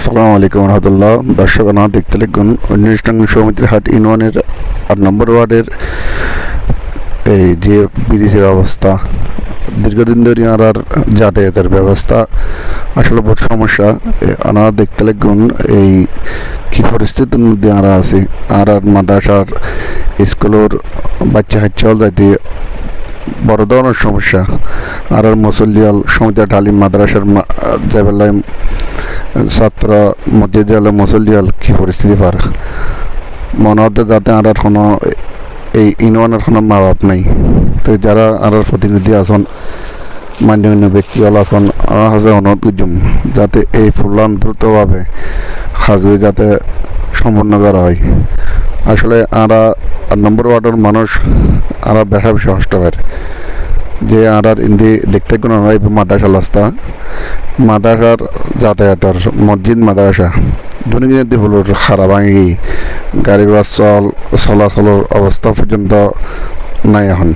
আসসালামু আলাইকুম রহমতুল্লাহ। দর্শক না দেখতে লিখুন 19 সমিতির হাট ইউনিয়নের 8 নম্বর ওয়ার্ডের এই যে ব্রিজের অবস্থা, দীর্ঘদিন ধরে আর যাতায়াতের ব্যবস্থা আসলে বহুত সমস্যা। আনারা দেখতে লিখুন এই কি পরিস্থিতির মধ্যে আরা আছে। আর মাদ্রাসার স্কুলের বাচ্চা হাচ্চাও যাইতে বড় ধরনের সমস্যা। আর মুসল্লিয়াল সমিতি ডালিম মাদ্রাসার যাবেলাই ছাত্র মসজিদ আল মুসল্লিয়াল কি পরিস্থিতি পার মনে হতে যাতে আর কোনো এই ইউনিয়নের কোনো মা বাপ নেই। তো যারা আর প্রতিনিধি আছেন মান্যগণ্য ব্যক্তি আছেন আমার কাছে অনুরোধ করছুম যাতে এই ফুলান দ্রুতভাবে সাজুয়ে যাতে সম্পন্ন করা হয়। আসলে আরা 8 নম্বর ওয়ার্ডের মানুষ আরা বেশা বেশি কষ্ট হয় যে আর ইন্দি দেখতে কোনো মাদ্রাসা রাস্তা মাদ্রাসার যাতায়াতের মসজিদ মাদ্রাসা দুনিয়া হলোর খারাপ ভাঙি গাড়ি ঘোড়া চলাচলের অবস্থা পর্যন্ত নাই এখন।